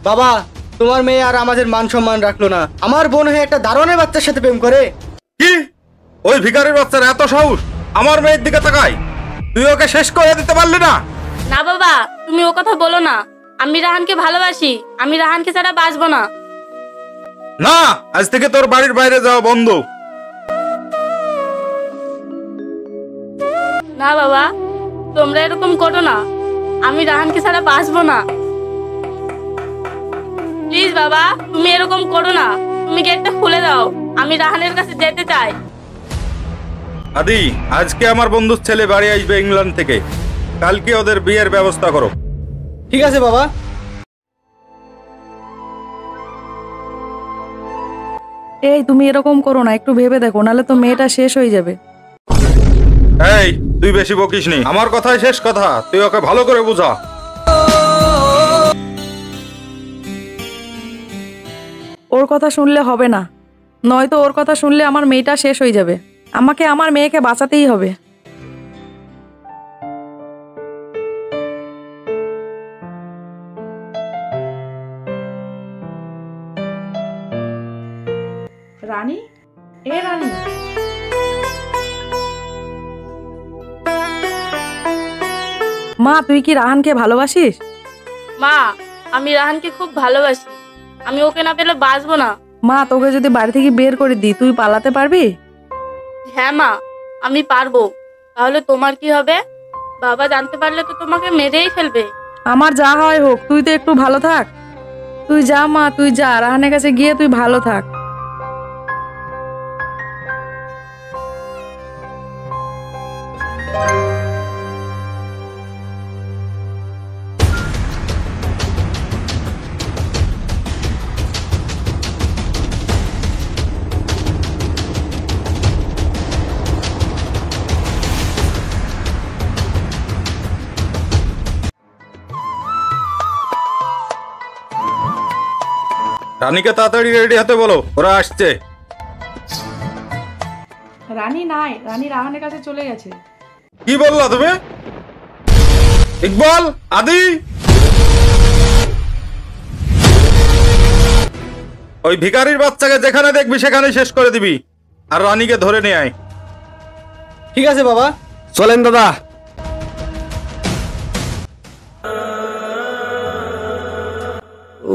বাবা, তোমার মেয়ে আর আমাদের মান সম্মান রাখলো না। আমার বোন হয়ে একটা দারোয়ানের বাচ্চার সাথে প্রেম করে। কি? ওই ভিখারির বাচ্চার এত সাহস আমার মেয়ের দিকে তাকায়? তুই ওকে শেষ করে দিতে পারলি না? না বাবা, তুমি ও কথা বলো না। আমি রাহানকে ভালোবাসি, আমি রাহানকে ছাড়া বাঁচবো না। না, আজ থেকে তোর বাড়ির বাইরে যাওয়া বন্ধ। না বাবা, তোমরা এরকম করো না। আমি রাহানকে ছাড়া বাঁচবো না। প্লিজ বাবা, তুমি এরকম করো না। তুমি গেটটা খুলে দাও, আমি রাহানের কাছে যেতে চাই। আদি, আজকে আমার বন্ধুর ছেলে বাড়ি আসবে ইংল্যান্ড থেকে। কালকে ওদের বিয়ের ব্যবস্থা করো। ঠিক আছে বাবা। এই তুমি এরকম করো না, একটু ভেবে দেখো, নাহলে তো মেয়েটা শেষ হয়ে যাবে। এই, তুই বেশি বকিস নি। আমার কথাই শেষ কথা, তুই ওকে ভালো করে বুঝা। ওর কথা শুনলে হবে না, নয়তো ওর কথা শুনলে আমার মেয়েটা শেষ হয়ে যাবে। আমাকে আমার মেয়েকে বাঁচাতেই হবে। রানী, এ রানী, মা তুই কি রাহানকে ভালোবাসিস? মা, আমি রাহানকে খুব ভালোবাসি। আমি ওকে না পেলে বাঁচবো না। মা তোকে যদি বাড়ি থেকে বের করে দিই, তুই পালাতে পারবি? হ্যাঁ মা, আমি পারবো। তাহলে তোমার কি হবে? বাবা জানতে পারলে তো তোমাকে মেরেই ফেলবে। আমার যা হয় হোক, তুই তো একটু ভালো থাক। তুই যা মা, তুই যা, রাহানের কাছে গিয়ে তুই ভালো থাক। রানীকে তাড়াতাড়ি রেডি হতে বলো, ওরা আসছে। রানী নাই, রানী রাহানের কাছে চলে গেছে। কি বললা তুমি? ইকবাল, আদি, ওই ভিখারির বাচ্চাকে যেখানে দেখবি সেখানে শেষ করে দিবি, আর রানীকে ধরে নিয়ে আয়। ঠিক আছে বাবা। চলেন দাদা।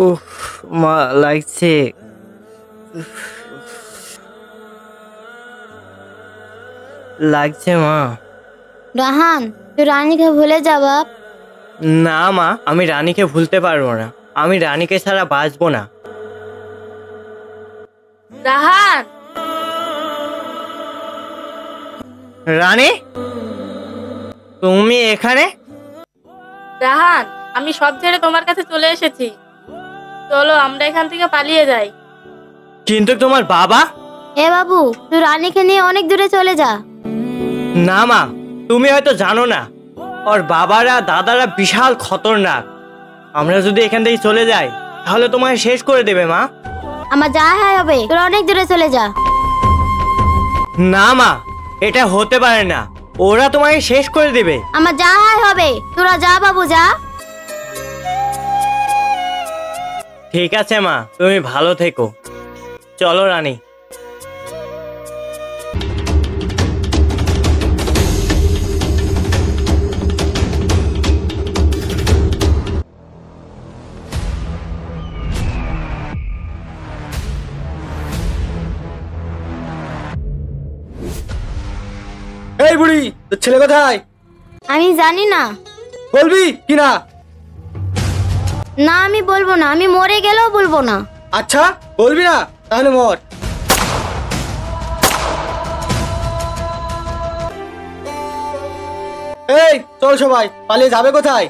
উফ মা, লাগছে। লাগছে মা। রাহান, তুই রানীকে ভুলে যা বাপ। না মা, আমি রানীকে ভুলতে পারবো না। আমি রানীকে ছাড়া বাঁচবো না। রাহান, রানী, তুমি এখানে? রাহান, আমি সব ছেড়ে তোমার কাছে চলে এসেছি। চলো আমরা এখান থেকে পালিয়ে যাই। কিন্তু তোমার বাবা? এ বাবু, তুই রানীকে নিয়ে অনেক দূরে চলে যা। না মা, তুমি হয়তো জানো না, ওর বাবারা দাদারা বিশাল খতরনাক। আমরা যদি এখান থেকে চলে যাই তাহলে তোমায় শেষ করে দেবে মা। আমার যা হয় হবে, তুই অনেক দূরে চলে যা। না মা, এটা হতে পারে না। ওরা তোমায় শেষ করে দেবে। আমার যা হয় হবে, তোরা যা বাবু, যা। ঠিক আছে মা, তুমি ভালো থেকো। চলো রানী। এই বুড়ি, তোর ছেলে কোথায়? আমি জানি না। বলবি কি না? না, আমি বলবো না। আমি মরে গেলেও বলবো না। আচ্ছা বলবি না, তাহলে মর। এই চল সবাই, পালিয়ে যাবে কোথায়?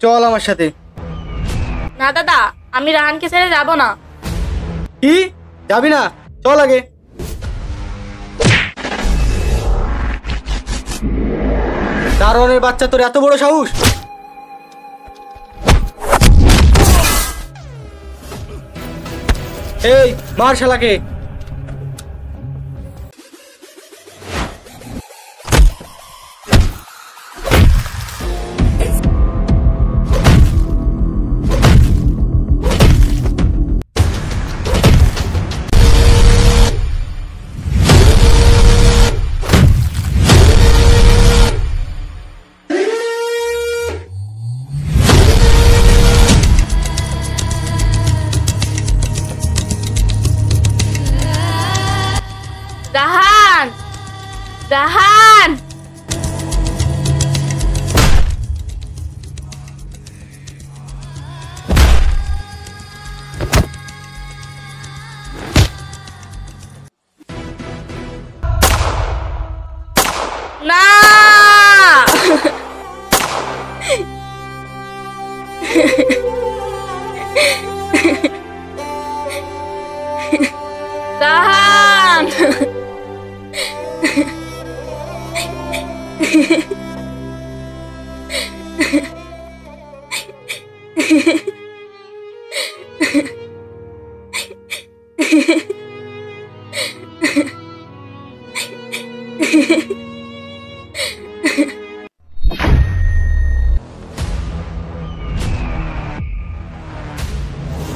চল আমার সাথে। না দাদা, আমি রাহানকে ছেড়ে যাব না। কি, যাবি না? চল আগে। দারোয়ানের বাচ্চা, তোর এত বড় সাহস! এই মার শালাকে। রাহান, রাহান! না! রাহান!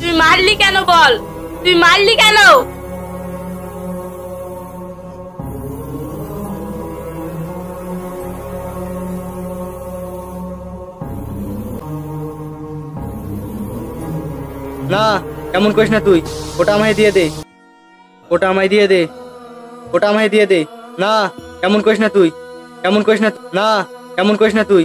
তুই মারলি কেন বল? তুই মারলি কেন? না, এমন করিস না তুই। ওটা আমায় দিয়ে দে, ওটা আমায় দিয়ে দে, ওটা আমায় দিয়ে দে। না, এমন করিস না তুই, এমন করিস না। না, এমন করিস না তুই।